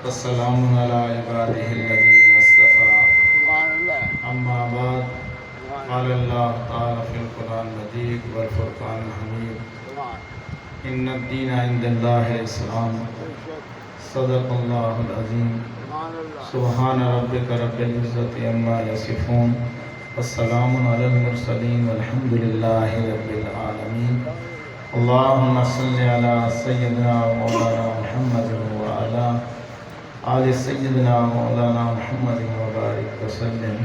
والسلام على عباده الذين اصطفى أما بعد قال الله تعالى في القرآن المجيد والفرقان الحميد إن الدين عند الله الإسلام صدق الله العظيم سبحان ربك رب العزة عما يصفون والسلام على المرسلين والحمد لله رب العالمين اللهم صل على سيدنا مولانا محمد وعلى آل سیدنا مولانا محمد وبارک وسلم۔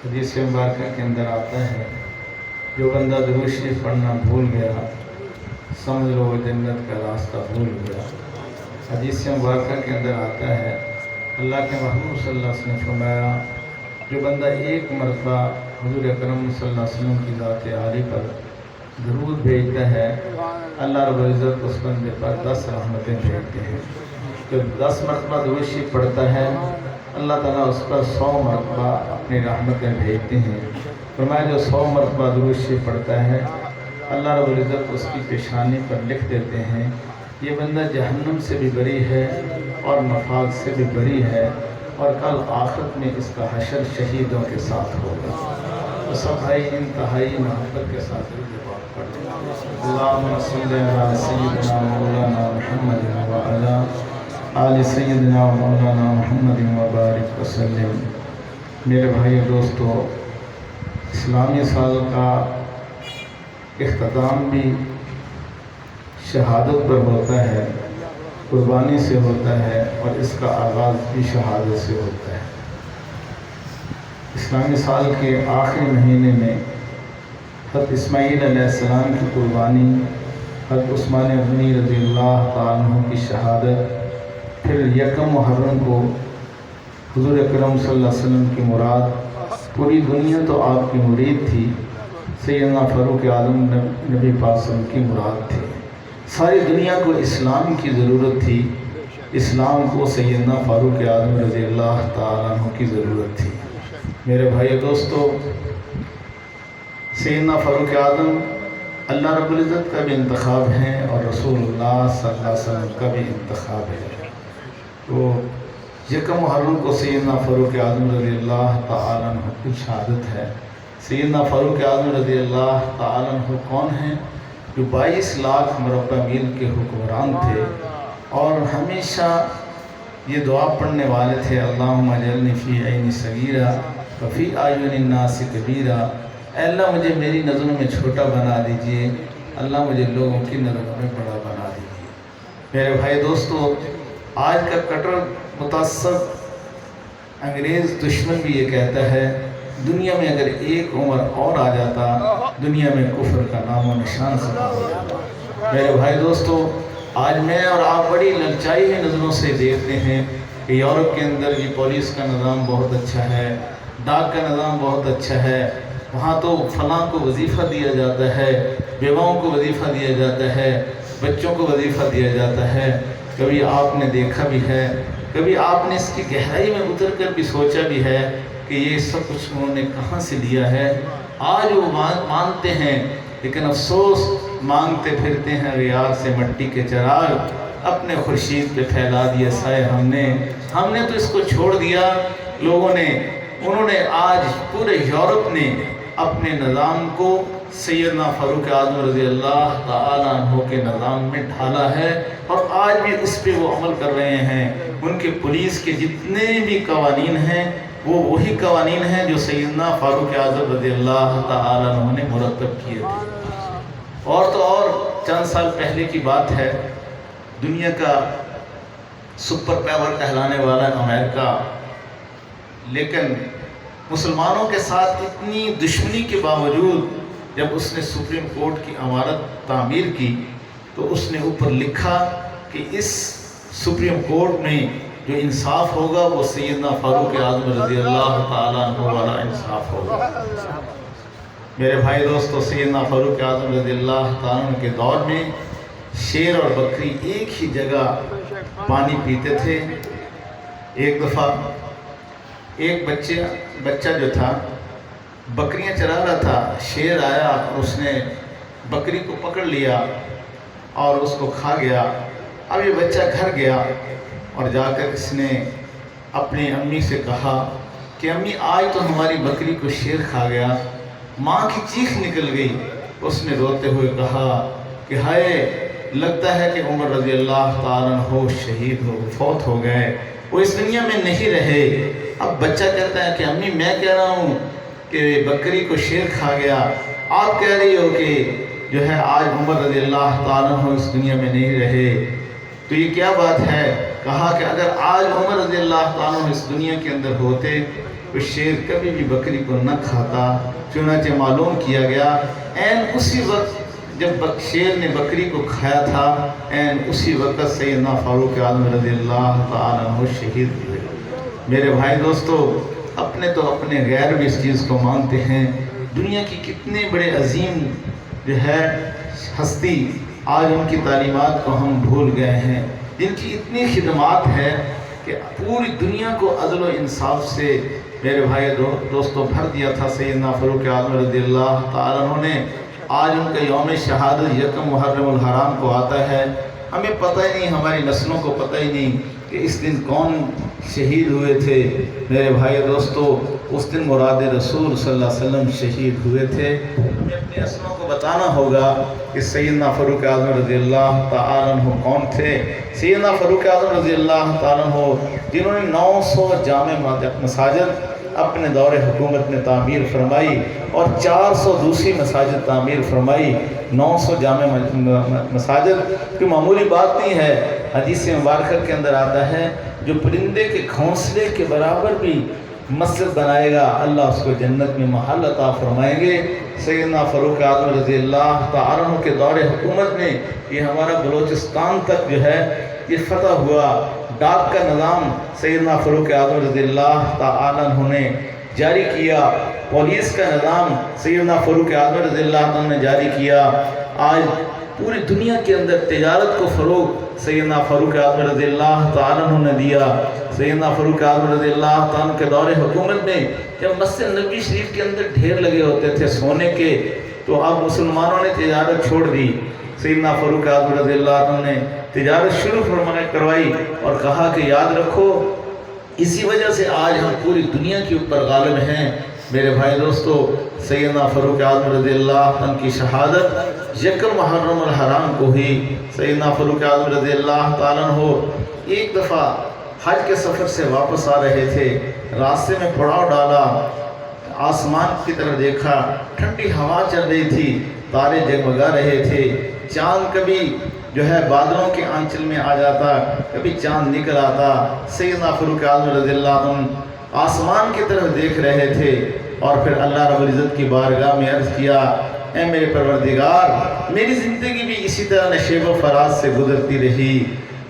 حدیث مبارکہ کے اندر آتا ہے جو بندہ درود شریف پڑھنا بھول گیا سمجھ لو وہ جنت کا راستہ بھول گیا۔ حدیث مبارکہ کے اندر آتا ہے اللہ کے محبوب صلی اللہ علیہ وسلم نے فرمایا جو بندہ ایک مرتبہ حضور اکرم صلی اللہ علیہ وسلم کی ذات عالی پر درود بھیجتا ہے اللہ رب العزت اس بندے پر 10 رحمتیں بھیجتے ہیں۔ جو 10 مرتبہ درود شریف پڑھتا ہے اللہ تعالیٰ اس پر 100 مرتبہ اپنی رحمتیں بھیجتے ہیں۔ فرمایا جو 100 مرتبہ درود شریف پڑھتا ہے اللہ رب العزت اس کی پیشانی پر لکھ دیتے ہیں یہ بندہ جہنم سے بھی بری ہے اور مفاد سے بھی بری ہے اور کل آخرت میں اس کا حشر شہیدوں کے ساتھ ہوگا۔ تو سب بھائی انتہائی محبت کے ساتھ بات پڑھتے ہیں اللہم صلی علی سیدنا مولانا محمد وعلی آل سیدنا مولانا محمد وبارک وسلم۔ میرے بھائی دوستو، اسلامی سال کا اختتام بھی شہادت پر ہوتا ہے، قربانی سے ہوتا ہے اور اس کا آغاز بھی شہادت سے ہوتا ہے۔ اسلامی سال کے آخری مہینے میں حضرت اسماعیل علیہ السلام کی قربانی، حضرت عثمان غنی رضی اللہ تعالیٰ عنہ کی شہادت، پھر یکم محرم کو حضور اکرم صلی اللہ علیہ وسلم کی مراد، پوری دنیا تو آپ کی مرید تھی، سیدنا فاروق اعظم نبی پاک صلی اللہ علیہ وسلم کی مراد تھی۔ ساری دنیا کو اسلام کی ضرورت تھی، اسلام کو سیدنا فاروق اعظم رضی اللہ تعالیٰ عنہ کی ضرورت تھی۔ میرے بھائی دوستو، سیدنا فاروق اعظم اللہ رب العزت کا بھی انتخاب ہے اور رسول اللہ صلی اللہ علیہ وسلم کا بھی انتخاب ہے۔ تو یکم محرم کو سیدنا فاروق اعظم رضی اللہ تعالیٰ عنہ کی شہادت ہے۔ سیدنا فاروق اعظم رضی اللہ تعالیٰ عنہ کون ہیں؟ جو 22 لاکھ مربع میل کے حکمران تھے اور ہمیشہ یہ دعا پڑھنے والے تھے اللہم اجعلنی فی عین صغیرہ وفی اعین الناس کبیرہ۔ اے اللہ مجھے میری نظروں میں چھوٹا بنا دیجئے، اللہ مجھے لوگوں کی نظروں میں بڑا بنا دیجئے۔ میرے بھائی دوستو، آج کا کٹر متعصب انگریز دشمن بھی یہ کہتا ہے دنیا میں اگر ایک عمر اور آ جاتا دنیا میں کفر کا نام و نشان ختم ہو جاتا۔ میرے بھائی دوستو، آج میں اور آپ بڑی للچائی ہوئی نظروں سے دیکھتے ہیں کہ یورپ کے اندر یہ پولیس کا نظام بہت اچھا ہے، ڈاک کا نظام بہت اچھا ہے، وہاں تو فلاں کو وظیفہ دیا جاتا ہے، بیواؤں کو وظیفہ دیا جاتا ہے، بچوں کو وظیفہ دیا جاتا ہے۔ کبھی آپ نے دیکھا بھی ہے، کبھی آپ نے اس کی گہرائی میں اتر کر بھی سوچا بھی ہے کہ یہ سب کچھ انہوں نے کہاں سے لیا ہے؟ آج وہ مانتے ہیں لیکن افسوس مانگتے پھرتے ہیں ریاض سے مٹی کے چراغ، اپنے خورشید پہ پھیلا دیا سائے ہم نے تو اس کو چھوڑ دیا لوگوں نے۔ انہوں نے آج پورے یورپ نے اپنے نظام کو سیدنا فاروق اعظم رضی اللہ تعالیٰ عنہ کے نظام میں ڈھالا ہے اور آج بھی اس پہ وہ عمل کر رہے ہیں۔ ان کے پولیس کے جتنے بھی قوانین ہیں وہ وہی قوانین ہیں جو سیدنا فاروق اعظم رضی اللہ تعالیٰ عنہ نے مرتب کیے تھے۔ اور تو اور چند سال پہلے کی بات ہے، دنیا کا سپر پاور کہلانے والا امریکہ، لیکن مسلمانوں کے ساتھ اتنی دشمنی کے باوجود جب اس نے سپریم کورٹ کی عمارت تعمیر کی تو اس نے اوپر لکھا کہ اس سپریم کورٹ میں جو انصاف ہوگا وہ سیدنا فاروق اعظم رضی اللہ تعالیٰ عنہ والا انصاف ہوگا۔ میرے بھائی دوستو، سیدنا فاروق اعظم رضی اللہ تعالیٰ عنہ کے دور میں شیر اور بکری ایک ہی جگہ پانی پیتے تھے۔ ایک دفعہ ایک بچہ جو تھا بکریاں چرا رہا تھا، شیر آیا اور اس نے بکری کو پکڑ لیا اور اس کو کھا گیا۔ اب یہ بچہ گھر گیا اور جا کر اس نے اپنی امی سے کہا کہ امی آج تو ہماری بکری کو شیر کھا گیا۔ ماں کی چیخ نکل گئی۔ اس نے روتے ہوئے کہا کہ ہائے، لگتا ہے کہ عمر رضی اللہ تعالیٰ عنہ شہید فوت ہو گئے، وہ اس دنیا میں نہیں رہے۔ اب بچہ کہتا ہے کہ امی میں کہہ رہا ہوں کہ بکری کو شیر کھا گیا، آپ کہہ رہی ہو کہ جو ہے آج عمر رضی اللہ تعالیٰ عنہ اس دنیا میں نہیں رہے، تو یہ کیا بات ہے؟ کہا کہ اگر آج عمر رضی اللہ تعالیٰ عنہ اس دنیا کے اندر ہوتے تو شیر کبھی بھی بکری کو نہ کھاتا۔ چنانچہ معلوم کیا گیا عین اسی وقت جب شیر نے بکری کو کھایا تھا، عین اسی وقت سیدنا فاروق اعظم رضی اللہ تعالیٰ عنہ شہید ہوئے۔ میرے بھائی دوستو، اپنے تو اپنے غیر بھی اس چیز کو مانتے ہیں۔ دنیا کی کتنے بڑے عظیم جو ہے ہستی، آج ان کی تعلیمات کو ہم بھول گئے ہیں، جن کی اتنی خدمات ہے کہ پوری دنیا کو عدل و انصاف سے میرے بھائی دوستوں بھر دیا تھا۔ سیدنا فاروق اعظم رضی اللہ تعالیٰ عنہ نے آج ان کا یوم شہادت یکم محرم الحرام کو آتا ہے، ہمیں پتہ ہی نہیں، ہماری نسلوں کو پتہ ہی نہیں کہ اس دن کون شہید ہوئے تھے۔ میرے بھائی دوستو، اس دن مراد رسول صلی اللہ علیہ وسلم شہید ہوئے تھے۔ ہمیں اپنی نسلوں کو بتانا ہوگا کہ سیدنا فاروق اعظم رضی اللہ تعالیٰ عنہ کون تھے۔ سیدنا فاروق اعظم رضی اللہ تعالیٰ عنہ جنہوں نے 900 جامع مساجد اپنے دور حکومت میں تعمیر فرمائی اور 400 دوسری مساجد تعمیر فرمائی۔ 900 جامع مساجد کوئی معمولی بات نہیں ہے۔ حدیث مبارکہ کے اندر آتا ہے جو پرندے کے گھونسلے کے برابر بھی مسجد بنائے گا، اللہ اس کو جنت میں محل عطا فرمائیں گے۔ سیدنا فاروق اعظم رضی اللہ تعالیٰ عنہ کے دور حکومت میں یہ ہمارا بلوچستان تک جو ہے یہ فتح ہوا۔ ڈاک کا نظام سیدنا فاروق اعظم رضی اللہ تعالیٰ عنہ نے جاری کیا، پولیس کا نظام سیدنا فاروق اعظم رضی اللہ عنہ نے جاری کیا۔ آج پوری دنیا کے اندر تجارت کو فروغ سیدنا فاروق اعظم رضی اللہ تعالیٰ عنہ نے دیا۔ سیدنا فاروق اعظم رضی اللہ تعالیٰ عنہ کے دور حکومت میں جب مسجد نبوی شریف کے اندر ڈھیر لگے ہوتے تھے سونے کے، تو اب مسلمانوں نے تجارت چھوڑ دی۔ سیدنا فاروق اعظم رضی اللہ عنہ نے تجارت شروع کروائی اور کہا کہ یاد رکھو، اسی وجہ سے آج ہم پوری دنیا کے اوپر غالب ہیں۔ میرے بھائی دوستو، سیدنا فاروق اعظم رضی اللہ عنہ کی شہادت یکم محرم الحرام کو ہی۔ سیدنا فاروق اعظم رضی اللہ تعالیٰ عنہ ایک دفعہ حج کے سفر سے واپس آ رہے تھے، راستے میں پڑاؤ ڈالا، آسمان کی طرف دیکھا، ٹھنڈی ہوا چل رہی تھی، تارے جگمگا رہے تھے، چاند کبھی جو ہے بادلوں کے آنچل میں آ جاتا، کبھی چاند نکل آتا۔ سیدنا فاروق اعظم رضی اللہ عنہ آسمان کی طرف دیکھ رہے تھے اور پھر اللہ رب العزت کی بارگاہ میں عرض کیا، اے میرے پروردگار، میری زندگی بھی اسی طرح نشیب و فراز سے گزرتی رہی،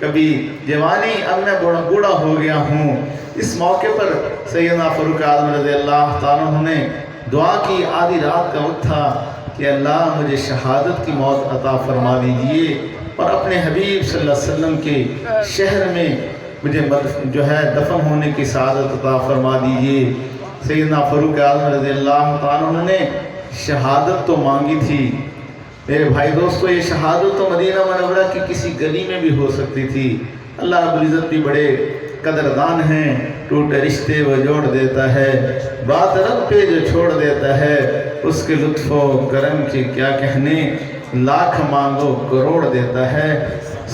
کبھی جوانی، اب میں بوڑھا ہو گیا ہوں۔ اس موقع پر سیدنا فاروق اعظم رضی اللہ تعالیٰ عنہ نے دعا کی، آدھی رات کا وقت تھا کہ اللہ مجھے شہادت کی موت عطا فرما دیجئے اور اپنے حبیب صلی اللہ علیہ وسلم کے شہر میں مجھے جو ہے دفن ہونے کی سعادت عطا فرما دیجئے۔ سیدنا فاروق اعظم رضی اللہ تعالیٰ عنہ نے شہادت تو مانگی تھی۔ میرے بھائی دوستو، یہ شہادت تو مدینہ منورہ کی کسی گلی میں بھی ہو سکتی تھی۔ اللہ رب العزت بھی بڑے قدردان ہیں، ٹوٹے رشتے وہ جوڑ دیتا ہے، بات رب پہ جو چھوڑ دیتا ہے، اس کے لطف و کرم کی کیا کہنے، لاکھ مانگو کروڑ دیتا ہے۔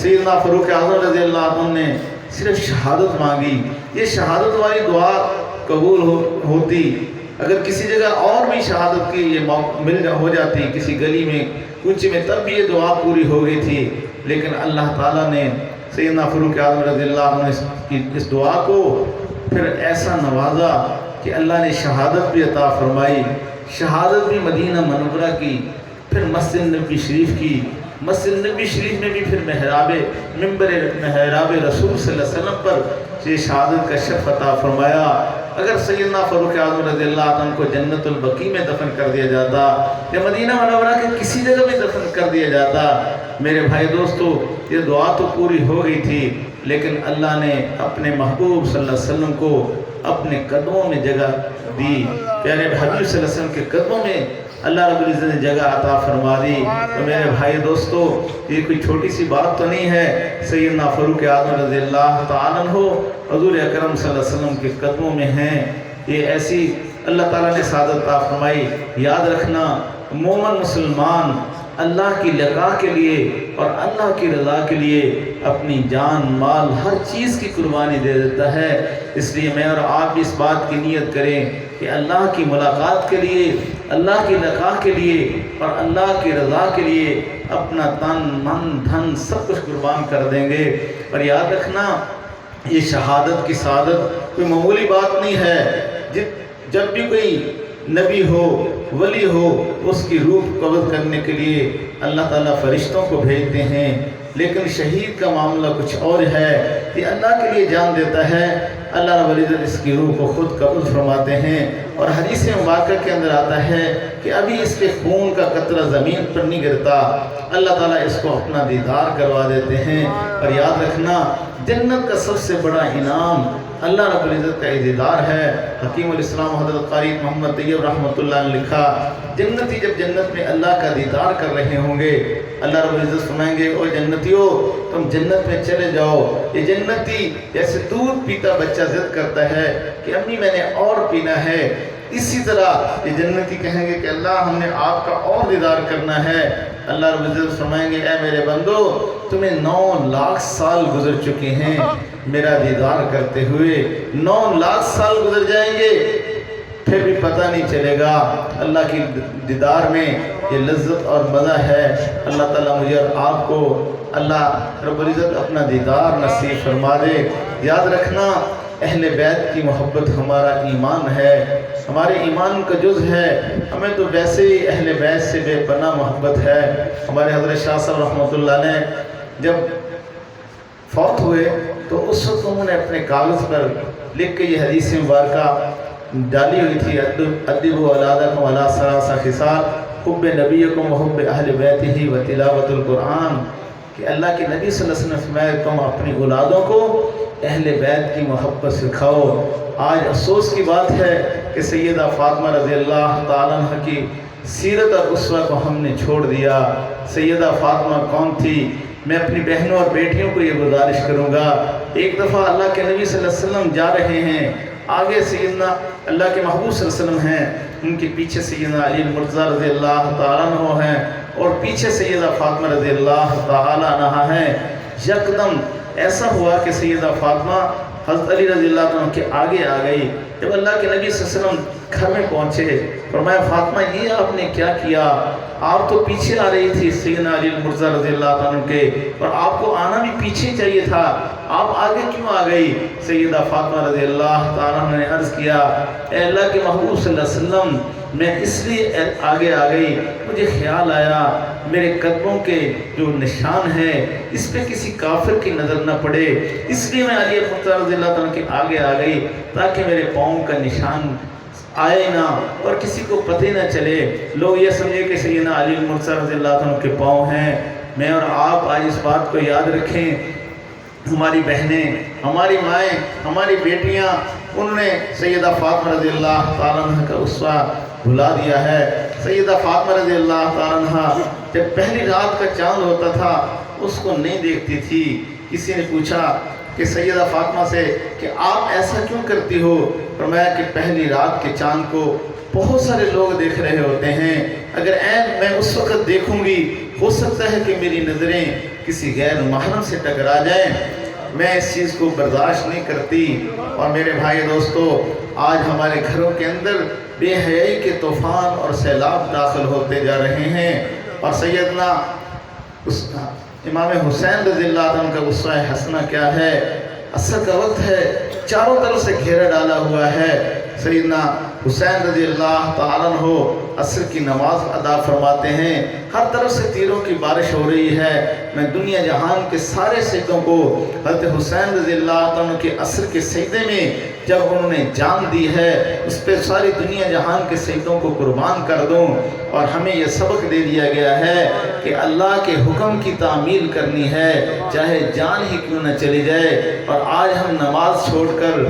سیدنا فاروق اعظم رضی اللہ عنہ نے صرف شہادت مانگی، یہ شہادت والی دعا قبول ہوتی۔ اگر کسی جگہ اور بھی شہادت کی یہ موقع ہو جاتی، کسی گلی میں کچھ میں، تب بھی یہ دعا پوری ہو گئی تھی، لیکن اللہ تعالیٰ نے سیدنا فاروق اعظم رضی اللہ عنہ کی اس دعا کو پھر ایسا نوازا کہ اللہ نے شہادت بھی عطا فرمائی، شہادت بھی مدینہ منورہ کی، پھر مسجد نبوی شریف کی، مسجد نبوی شریف میں بھی پھر محراب رسول صلی اللہ علیہ وسلم پر یہ شہادت کا شرف عطا فرمایا۔ اگر سیدنا فاروق اعظم رضی اللہ عنہ کو جنت البقیع میں دفن کر دیا جاتا یا مدینہ منورہ کے کسی جگہ میں دفن کر دیا جاتا، میرے بھائی دوستو، یہ دعا تو پوری ہو گئی تھی، لیکن اللہ نے اپنے محبوب صلی اللہ علیہ وسلم کو اپنے قدموں میں جگہ دی۔ پیارے حبیب صلی اللہ علیہ وسلم کے قدموں میں اللہ رب العزت نے جگہ عطا فرما دی۔ تو میرے بھائی دوستو، یہ کوئی چھوٹی سی بات تو نہیں ہے۔ سیدنا فاروق اعظم رضی اللہ تعالیٰ عنہ حضور اکرم صلی اللہ علیہ وسلم کے قدموں میں ہیں۔ یہ ایسی اللہ تعالیٰ نے سعادت عطا فرمائی۔ یاد رکھنا، مومن مسلمان اللہ کی لقاء کے لیے اور اللہ کی رضا کے لیے اپنی جان مال ہر چیز کی قربانی دے دیتا ہے۔ اس لیے میں اور آپ بھی اس بات کی نیت کریں کہ اللہ کی ملاقات کے لیے، اللہ کی لقاء کے لیے اور اللہ کی رضا کے لیے اپنا تن من دھن سب کچھ قربان کر دیں گے۔ اور یاد رکھنا، یہ شہادت کی سعادت کوئی معمولی بات نہیں ہے۔ جب بھی کوئی نبی ہو، ولی ہو، اس کی روح قبض کرنے کے لیے اللہ تعالیٰ فرشتوں کو بھیجتے ہیں، لیکن شہید کا معاملہ کچھ اور ہے۔ یہ اللہ کے لیے جان دیتا ہے، اللہ رب العزت اس کی روح کو خود قبض فرماتے ہیں۔ اور حدیث مبارکہ کے اندر آتا ہے کہ ابھی اس کے خون کا قطرہ زمین پر نہیں گرتا، اللہ تعالیٰ اس کو اپنا دیدار کروا دیتے ہیں۔ اور یاد رکھنا، جنت کا سب سے بڑا انعام اللہ رب العزت کا دیدار ہے۔ حکیم الاسلام حضرت قاری محمد طیب رحمۃ اللہ نے لکھا، جنتی جب جنت میں اللہ کا دیدار کر رہے ہوں گے، اللہ رب العزت فرمائیں گے، او جنتیو تم جنت میں چلے جاؤ۔ یہ جنتی جیسے دودھ پیتا بچہ ضد کرتا ہے کہ امی میں نے اور پینا ہے، اسی طرح یہ جنتی کہیں گے کہ اللہ ہم نے آپ کا اور دیدار کرنا ہے۔ اللہ رب العزت فرمائیں گے، اے میرے بندو تمہیں 9 لاکھ سال گزر چکے ہیں میرا دیدار کرتے ہوئے، 9 لاکھ سال گزر جائیں گے پھر بھی پتہ نہیں چلے گا۔ اللہ کی دیدار میں یہ لذت اور مزہ ہے۔ اللہ تعالیٰ مجھے اور آپ کو اللہ رب العزت اپنا دیدار نصیب فرما دے۔ یاد رکھنا، اہل بیت کی محبت ہمارا ایمان ہے، ہمارے ایمان کا جز ہے۔ ہمیں تو ویسے ہی اہل بیت سے بے پناہ محبت ہے۔ ہمارے حضرت شاہ صاحب رحمۃ اللہ نے جب فوت ہوئے تو اس وقت انہوں نے اپنے کاغذ پر لکھ کے یہ حدیث مبارکہ ڈالی ہوئی تھی، ادبوا اولادکم علی ثلاث خصال حب نبیکم وحب اہل بیتہ وتلاوت القرآن، کہ اللہ کے نبی صلی اللہ علیہ وسلم فرمایا تم اپنی اولادوں کو اہل بیت کی محبت سکھاؤ۔ آج افسوس کی بات ہے کہ سیدہ فاطمہ رضی اللہ تعالیٰ عنہ کی سیرت اور اسوہ کو ہم نے چھوڑ دیا۔ سیدہ فاطمہ کون تھی؟ میں اپنی بہنوں اور بیٹیوں کو یہ گزارش کروں گا، ایک دفعہ اللہ کے نبی صلی اللہ علیہ وسلم جا رہے ہیں، آگے سیدنا اللہ کے محبوب صلی اللہ علیہ وسلم ہیں، ان کے پیچھے سیدنا علی مرتضیٰ رضی اللہ تعالیٰ عنہ ہیں، اور پیچھے سیدہ فاطمہ رضی اللہ تعالیٰ عنہ ہیں۔ یکدم ایسا ہوا کہ سیدہ فاطمہ حضرت علی رضی اللہ عنہ کے آگے آ گئی۔ جب اللہ کے نبی صلی اللہ علیہ وسلم گھر میں پہنچے، فرمایا فاطمہ یہ آپ نے کیا کیا؟ آپ تو پیچھے آ رہی تھی سیدنا علی مرتضیٰ رضی اللہ عنہ کے، اور آپ کو آنا بھی پیچھے چاہیے تھا، آپ آگے کیوں آ گئی؟ سیدہ فاطمہ رضی اللہ تعالیٰ عنہ نے عرض کیا، اے اللہ کے محبوب صلی اللہ علیہ وسلم میں اس لیے آگے آ گئی، مجھے خیال آیا میرے قدموں کے جو نشان ہیں اس پہ کسی کافر کی نظر نہ پڑے، اس لیے میں علی مرتضیٰ رضی اللہ عنہ کے آگے آ گئی تاکہ میرے پاؤں کا نشان آئے نہ اور کسی کو پتہ نہ چلے، لوگ یہ سمجھے کہ سیدنا علی مرتضیٰ رضی اللہ عنہ کے پاؤں ہیں۔ میں اور آپ آج اس بات کو یاد رکھیں، ہماری بہنیں، ہماری مائیں، ہماری بیٹیاں، انہوں نے سیدہ فاطمہ رضی اللہ تعالیٰ عنہ کا اسوہ بھلا دیا ہے۔ سیدہ فاطمہ رضی اللہ تعالیٰ عنہ جب پہلی رات کا چاند ہوتا تھا اس کو نہیں دیکھتی تھی۔ کسی نے پوچھا کہ سیدہ فاطمہ سے کہ آپ ایسا کیوں کرتی ہو؟ فرمایا کہ پہلی رات کے چاند کو بہت سارے لوگ دیکھ رہے ہوتے ہیں، اگر میں اس وقت دیکھوں گی ہو سکتا ہے کہ میری نظریں کسی غیر محرم سے ٹکرا جائیں، میں اس چیز کو برداشت نہیں کرتی۔ اور میرے بھائی دوستو، آج ہمارے گھروں کے اندر بے حیائی کے طوفان اور سیلاب داخل ہوتے جا رہے ہیں، اور سیدنا امام حسین رضی اللہ عنہ کا اسوہ حسنہ کیا ہے؟ عصر کا وقت ہے، چاروں طرف سے گھیرا ڈالا ہوا ہے، سیدنا حسین رضی اللہ تعالیٰ عنہ عصر کی نماز ادا فرماتے ہیں، ہر طرف سے تیروں کی بارش ہو رہی ہے۔ میں دنیا جہان کے سارے سجدوں کو حضرت حسین رضی اللہ عنہ کے عصر کے سجدے میں جب انہوں نے جان دی ہے اس پہ ساری دنیا جہان کے سجدوں کو قربان کر دوں۔ اور ہمیں یہ سبق دے دیا گیا ہے کہ اللہ کے حکم کی تعمیل کرنی ہے چاہے جان ہی کیوں نہ چلی جائے۔ اور آج ہم نماز چھوڑ کر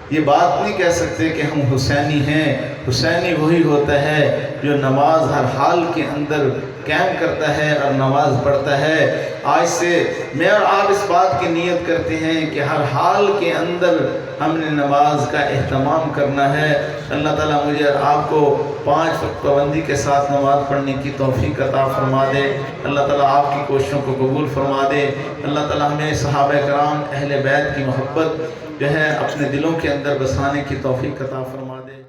یہ بات نہیں کہہ سکتے کہ ہم حسینی ہیں۔ حسینی وہی ہوتا ہے جو نماز ہر حال کے اندر قائم کرتا ہے اور نماز پڑھتا ہے۔ آج سے میں اور آپ اس بات کی نیت کرتے ہیں کہ ہر حال کے اندر ہم نے نماز کا اہتمام کرنا ہے۔ اللہ تعالیٰ مجھے اور آپ کو 5 وقت پابندی کے ساتھ نماز پڑھنے کی توفیق عطا فرما دے۔ اللہ تعالیٰ آپ کی کوششوں کو قبول فرما دے۔ اللہ تعالیٰ ہمیں صحابہ کرام اہل بیت کی محبت جو ہے اپنے دلوں کے اندر بسانے کی توفیق عطا فرما دے۔